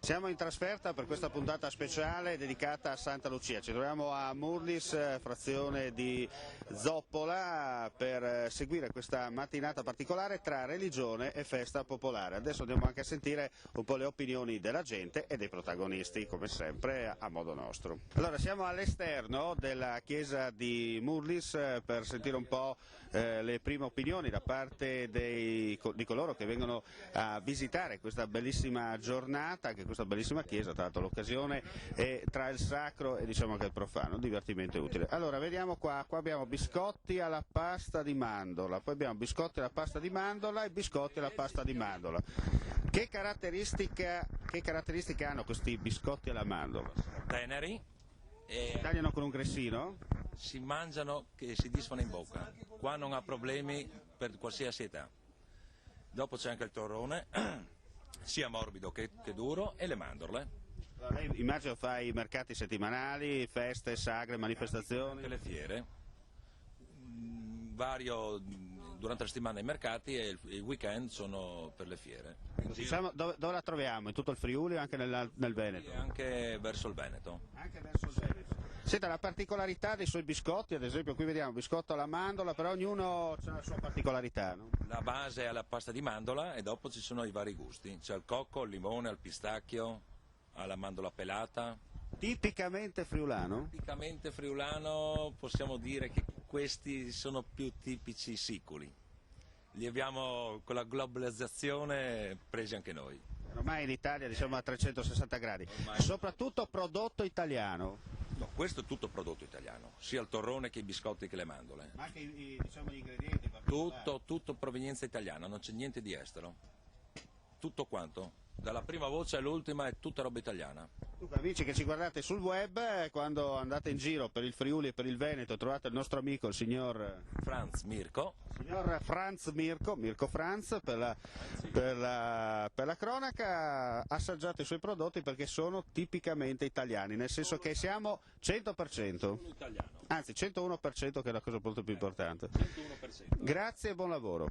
Siamo in trasferta per questa puntata speciale dedicata a Santa Lucia. Ci troviamo a Murlis, frazione di Zoppola, per seguire questa mattinata particolare tra religione e festa popolare. Adesso andiamo anche a sentire un po' le opinioni della gente e dei protagonisti, come sempre a modo nostro. Allora, siamo all'esterno della chiesa di Murlis per sentire un po' le prime opinioni da parte di coloro che vengono a visitare questa bellissima giornata, che questa bellissima chiesa, tra l'altro l'occasione è tra il sacro e diciamo anche il profano, divertimento e utile. Allora, vediamo qua abbiamo biscotti alla pasta di mandorla, poi abbiamo biscotti alla pasta di mandorla e biscotti alla pasta di mandorla. Che caratteristiche hanno questi biscotti alla mandorla? Teneri. Si tagliano con un grissino? Si mangiano che si disfano in bocca, qua non ha problemi per qualsiasi età. Dopo c'è anche il torrone, sia morbido che duro, e le mandorle. Lei immagino fa i mercati settimanali, feste, sagre, manifestazioni? Anche le fiere, vario durante la settimana i mercati e il weekend sono per le fiere. Diciamo, dove la troviamo? In tutto il Friuli o anche nel Veneto? E anche verso il Veneto. Anche verso il Veneto. Senta, la particolarità dei suoi biscotti, ad esempio qui vediamo biscotto alla mandorla, però ognuno ha la sua particolarità, no? La base è alla pasta di mandorla e dopo ci sono i vari gusti, c'è il cocco, il limone, il pistacchio, alla mandorla pelata. Tipicamente friulano? Tipicamente friulano possiamo dire che questi sono più tipici siculi. Li abbiamo con la globalizzazione presi anche noi. Ormai in Italia diciamo a 360 gradi, soprattutto prodotto italiano. No, questo è tutto prodotto italiano, sia il torrone che i biscotti che le mandorle. Ma anche diciamo, gli ingredienti? Tutto provenienza italiana, non c'è niente di estero. Tutto quanto. Dalla prima voce all'ultima è tutta roba italiana. Dunque, amici che ci guardate sul web, quando andate in giro per il Friuli e per il Veneto trovate il nostro amico, il signor Franz Mirko. Signor Franz Mirko Franz, per la cronaca, assaggiate i suoi prodotti perché sono tipicamente italiani, nel senso che siamo 100%, anzi 101% che è la cosa molto più importante. 101%. Grazie e buon lavoro.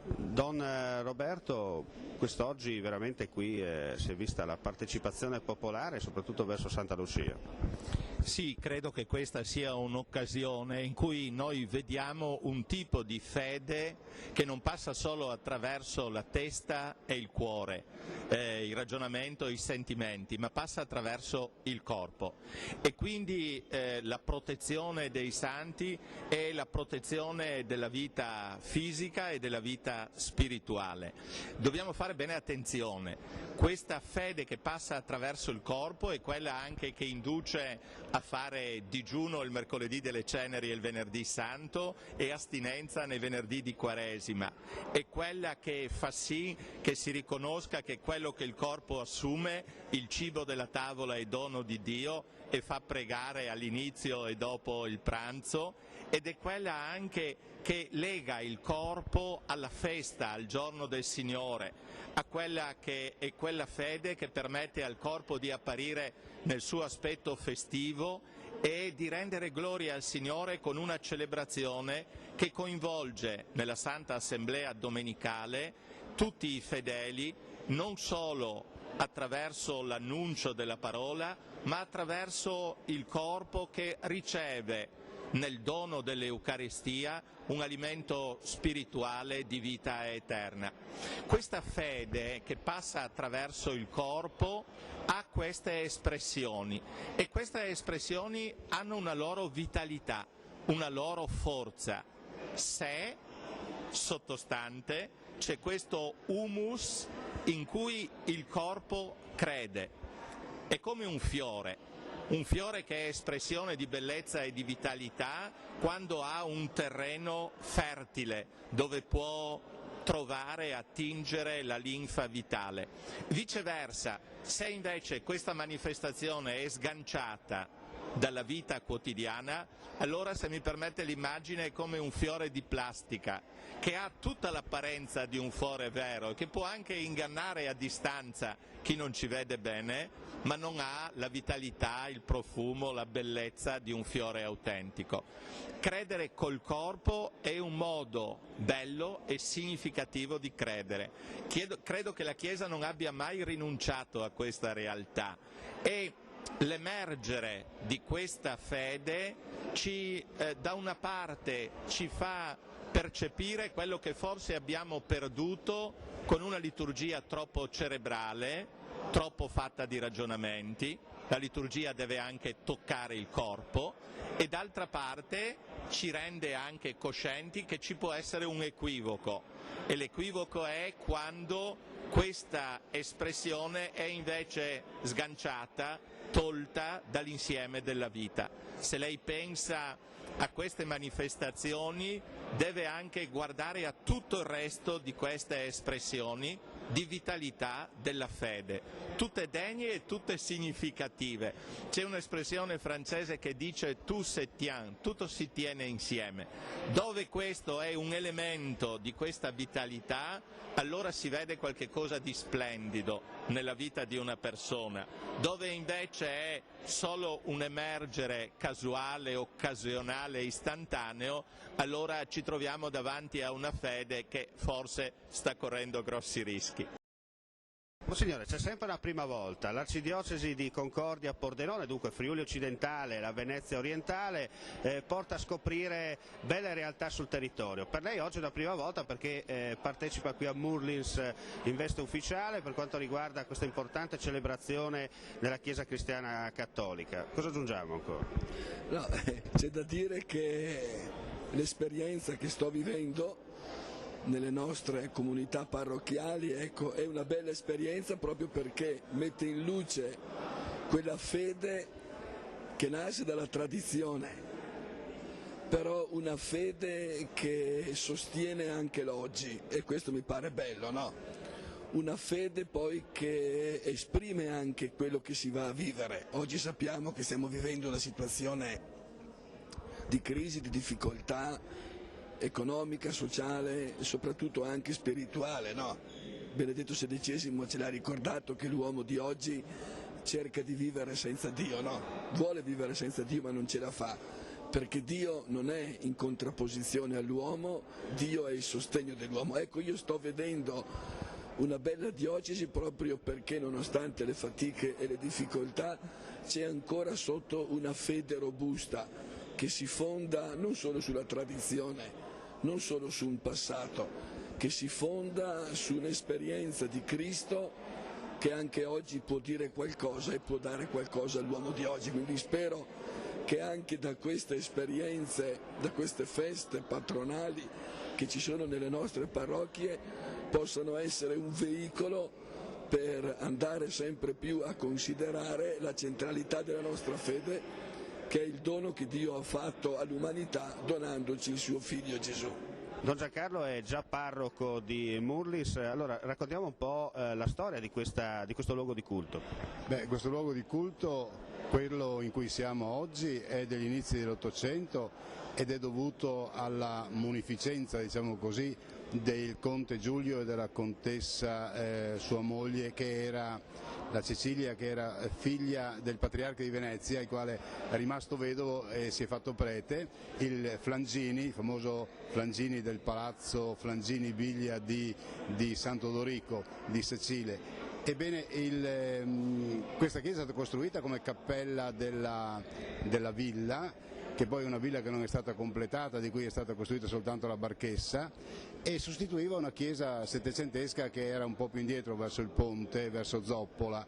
Don Roberto, quest'oggi veramente qui si è vista la partecipazione popolare soprattutto verso Santa Lucia. Sì, credo che questa sia un'occasione in cui noi vediamo un tipo di fede che non passa solo attraverso la testa e il cuore, il ragionamento e i sentimenti, ma passa attraverso il corpo. E quindi la protezione dei santi è la protezione della vita fisica e della vita spirituale. Dobbiamo fare bene attenzione. Questa fede che passa attraverso il corpo è quella anche che induce a fare digiuno il mercoledì delle ceneri e il venerdì santo e astinenza nei venerdì di Quaresima. È quella che fa sì che si riconosca che quello che il corpo assume, il cibo della tavola è dono di Dio e fa pregare all'inizio e dopo il pranzo, ed è quella anche che lega il corpo alla festa, al giorno del Signore, a quella che è quella fede che permette al corpo di apparire nel suo aspetto festivo e di rendere gloria al Signore con una celebrazione che coinvolge nella Santa Assemblea domenicale tutti i fedeli, non solo attraverso l'annuncio della parola, ma attraverso il corpo che riceve nel dono dell'Eucaristia un alimento spirituale di vita eterna. Questa fede che passa attraverso il corpo ha queste espressioni e queste espressioni hanno una loro vitalità, una loro forza. Se sottostante c'è questo humus in cui il corpo crede. È come un fiore che è espressione di bellezza e di vitalità quando ha un terreno fertile dove può trovare e attingere la linfa vitale. Viceversa, se invece questa manifestazione è sganciata dalla vita quotidiana, allora, se mi permette l'immagine, è come un fiore di plastica che ha tutta l'apparenza di un fiore vero e che può anche ingannare a distanza chi non ci vede bene, ma non ha la vitalità, il profumo, la bellezza di un fiore autentico. Credere col corpo è un modo bello e significativo di credere. Credo che la Chiesa non abbia mai rinunciato a questa realtà e l'emergere di questa fede da una parte ci fa percepire quello che forse abbiamo perduto con una liturgia troppo cerebrale, troppo fatta di ragionamenti. La liturgia deve anche toccare il corpo, e d'altra parte ci rende anche coscienti che ci può essere un equivoco, e l'equivoco è quando questa espressione è invece sganciata, tolta dall'insieme della vita. Se lei pensa a queste manifestazioni, deve anche guardare a tutto il resto di queste espressioni di vitalità della fede, tutte degne e tutte significative. C'è un'espressione francese che dice tout se tient, tutto si tiene insieme. Dove questo è un elemento di questa vitalità, allora si vede qualche cosa di splendido nella vita di una persona. Dove invece è solo un emergere casuale, occasionale, istantaneo, allora ci troviamo davanti a una fede che forse sta correndo grossi rischi. Monsignore, c'è sempre una prima volta. L'arcidiocesi di Concordia Pordenone, dunque Friuli occidentale, la Venezia orientale, porta a scoprire belle realtà sul territorio. Per lei oggi è una prima volta perché partecipa qui a Moorlis in veste ufficiale per quanto riguarda questa importante celebrazione della Chiesa Cristiana Cattolica. Cosa aggiungiamo ancora? No, c'è da dire che l'esperienza che sto vivendo nelle nostre comunità parrocchiali, ecco, è una bella esperienza proprio perché mette in luce quella fede che nasce dalla tradizione, però una fede che sostiene anche l'oggi, e questo mi pare bello, no? Una fede poi che esprime anche quello che si va a vivere. Oggi sappiamo che stiamo vivendo una situazione di crisi, di difficoltà economica, sociale e soprattutto anche spirituale, no? Benedetto XVI ce l'ha ricordato che l'uomo di oggi cerca di vivere senza Dio, no? Vuole vivere senza Dio ma non ce la fa, perché Dio non è in contrapposizione all'uomo, Dio è il sostegno dell'uomo. Ecco, io sto vedendo una bella diocesi proprio perché nonostante le fatiche e le difficoltà c'è ancora sotto una fede robusta che si fonda non solo sulla tradizione, non solo su un passato, che si fonda su un'esperienza di Cristo che anche oggi può dire qualcosa e può dare qualcosa all'uomo di oggi. Quindi spero che anche da queste esperienze, da queste feste patronali che ci sono nelle nostre parrocchie, possano essere un veicolo per andare sempre più a considerare la centralità della nostra fede, che è il dono che Dio ha fatto all'umanità donandoci il suo figlio Gesù. Don Giancarlo è già parroco di Moorlis, allora raccontiamo un po' la storia di questo luogo di culto. Beh, questo luogo di culto, quello in cui siamo oggi, è degli inizi dell'Ottocento ed è dovuto alla munificenza, diciamo così, del conte Giulio e della contessa sua moglie, che era la Cecilia, che era figlia del patriarca di Venezia, il quale è rimasto vedovo e si è fatto prete, il Flangini, il famoso Flangini del palazzo Flangini Biglia di Santo Dorico di Sicile. Ebbene, questa chiesa è stata costruita come cappella della villa, che poi è una villa che non è stata completata, di cui è stata costruita soltanto la barchessa, e sostituiva una chiesa settecentesca che era un po' più indietro verso il ponte, verso Zoppola.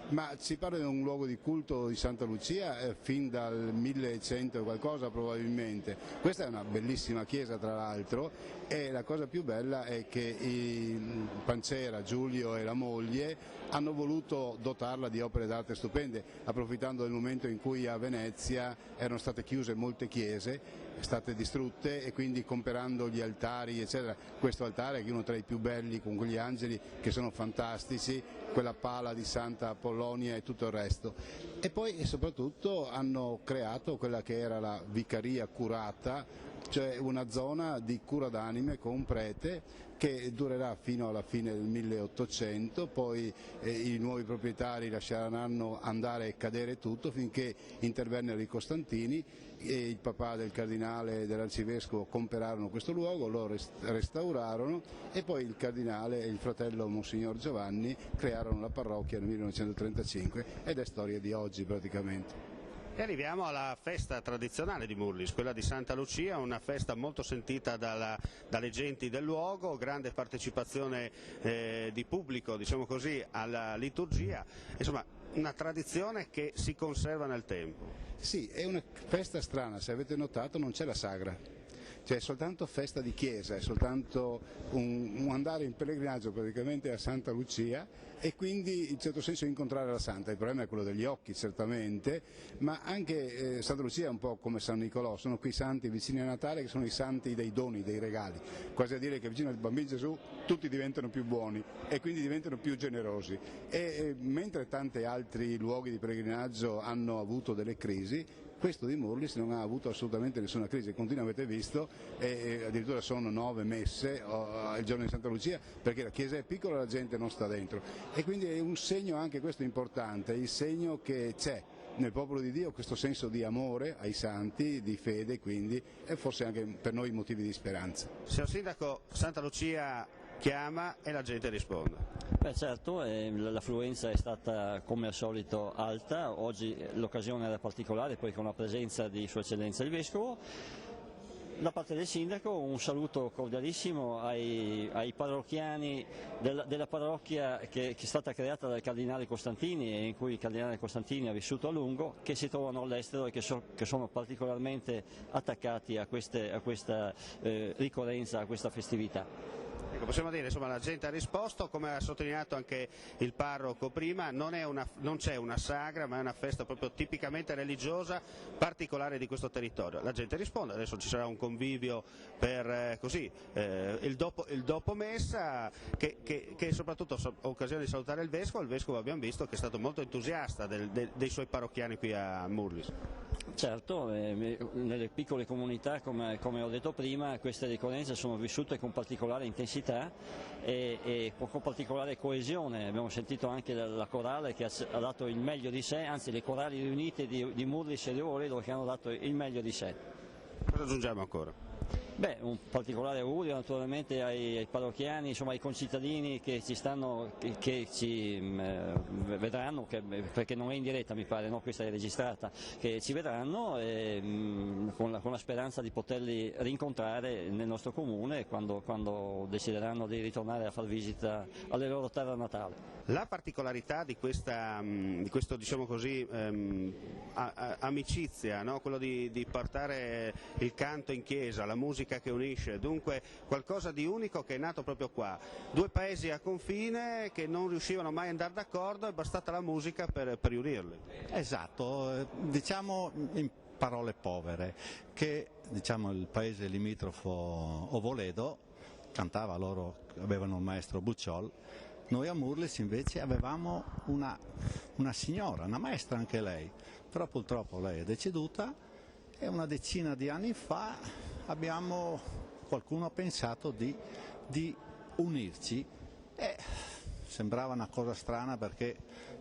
Ma si parla di un luogo di culto di Santa Lucia fin dal 1100 e qualcosa probabilmente. Questa è una bellissima chiesa tra l'altro, e la cosa più bella è che il Pancera, Giulio e la moglie hanno voluto dotarla di opere d'arte stupende, approfittando del momento in cui a Venezia erano state chiuse molte chiese, state distrutte, e quindi comperando gli altari eccetera. Questo altare, che è uno tra i più belli con quegli angeli che sono fantastici, quella pala di Santa Apollonia Collonia e tutto il resto. E poi e soprattutto hanno creato quella che era la vicaria curata, cioè una zona di cura d'anime con un prete che durerà fino alla fine del 1800, poi i nuovi proprietari lasceranno andare e cadere tutto finché intervennero i Costantini e il papà del cardinale e dell'arcivescovo comperarono questo luogo, lo restaurarono e poi il cardinale e il fratello Monsignor Giovanni crearono la parrocchia nel 1935 ed è storia di oggi praticamente. E arriviamo alla festa tradizionale di Murlis, quella di Santa Lucia, una festa molto sentita dalle genti del luogo, grande partecipazione di pubblico, diciamo così, alla liturgia, insomma una tradizione che si conserva nel tempo. Sì, è una festa strana, se avete notato non c'è la sagra. Cioè è soltanto festa di chiesa, è soltanto un andare in pellegrinaggio praticamente a Santa Lucia e quindi in certo senso incontrare la Santa. Il problema è quello degli occhi certamente, ma anche Santa Lucia è un po' come San Nicolò, sono quei santi vicini a Natale che sono i santi dei doni, dei regali, quasi a dire che vicino al bambino Gesù tutti diventano più buoni e quindi diventano più generosi. E mentre tanti altri luoghi di pellegrinaggio hanno avuto delle crisi, questo di Murlis non ha avuto assolutamente nessuna crisi, continua, avete visto, e addirittura sono 9 messe il giorno di Santa Lucia perché la chiesa è piccola e la gente non sta dentro e quindi è un segno anche questo importante, il segno che c'è nel popolo di Dio questo senso di amore ai santi, di fede quindi e forse anche per noi motivi di speranza. Signor Sindaco, Santa Lucia chiama e la gente risponde. Beh certo, l'affluenza è stata come al solito alta, oggi l'occasione era particolare poi con la presenza di Sua Eccellenza il Vescovo. Da parte del Sindaco un saluto cordialissimo ai parrocchiani della parrocchia che è stata creata dal Cardinale Costantini e in cui il Cardinale Costantini ha vissuto a lungo, che si trovano all'estero e che sono particolarmente attaccati a questa ricorrenza, a questa festività. Ecco, possiamo dire, insomma, la gente ha risposto, come ha sottolineato anche il parroco prima, non c'è una sagra, ma è una festa proprio tipicamente religiosa, particolare di questo territorio. La gente risponde, adesso ci sarà un convivio per il dopo messa, che soprattutto occasione di salutare il vescovo abbiamo visto che è stato molto entusiasta dei suoi parrocchiani qui a Murlis. Certo, nelle piccole comunità, come ho detto prima, queste ricorrenze sono vissute con particolare intensità e con particolare coesione. Abbiamo sentito anche la corale che ha dato il meglio di sé, anzi le corali riunite di Murlis e di Roveredo che hanno dato il meglio di sé. Cosa aggiungiamo ancora? Beh, un particolare augurio naturalmente ai parrocchiani, insomma ai concittadini che ci vedranno, perché non è in diretta mi pare, no? Questa è registrata, che ci vedranno con la speranza di poterli rincontrare nel nostro comune quando decideranno di ritornare a far visita alle loro terre natali. La particolarità di questo diciamo così, amicizia, no? Quello di portare il canto in chiesa, la musica che unisce, dunque qualcosa di unico che è nato proprio qua. Due paesi a confine che non riuscivano mai ad andare d'accordo, è bastata la musica per riunirli. Esatto, diciamo in parole povere che il paese limitrofo Roveredo cantava, loro avevano il maestro Bucciol. Noi a Murlis invece avevamo una signora, una maestra anche lei, però purtroppo lei è deceduta e una decina di anni fa qualcuno ha pensato di unirci e sembrava una cosa strana perché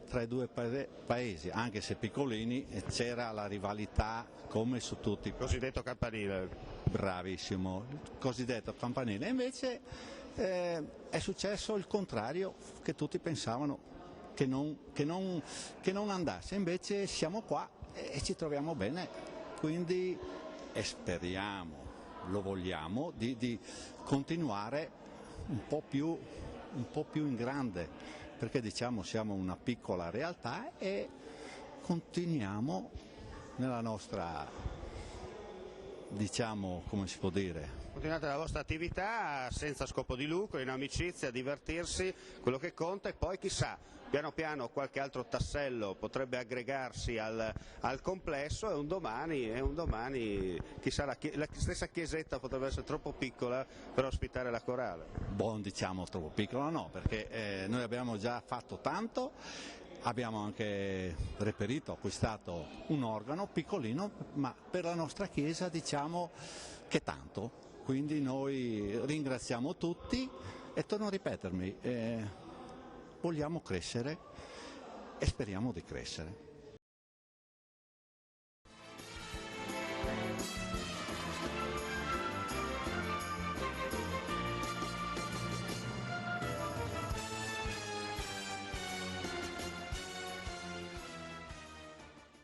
tra i due paesi, anche se piccolini, c'era la rivalità come su tutti. Il cosiddetto campanile. Bravissimo, il cosiddetto campanile. Invece è successo il contrario, che tutti pensavano che non andasse, invece siamo qua e ci troviamo bene, quindi speriamo, lo vogliamo, di continuare un po' più in grande, perché siamo una piccola realtà e continuiamo nella nostra, come si può dire, continuate la vostra attività senza scopo di lucro, in amicizia, a divertirsi, quello che conta, e poi chissà, piano piano qualche altro tassello potrebbe aggregarsi al complesso e un domani chissà la stessa chiesetta potrebbe essere troppo piccola per ospitare la corale. Troppo piccola no, perché noi abbiamo già fatto tanto, abbiamo anche reperito, acquistato un organo piccolino, ma per la nostra chiesa diciamo che tanto. Quindi noi ringraziamo tutti e torno a ripetermi, vogliamo crescere e speriamo di crescere.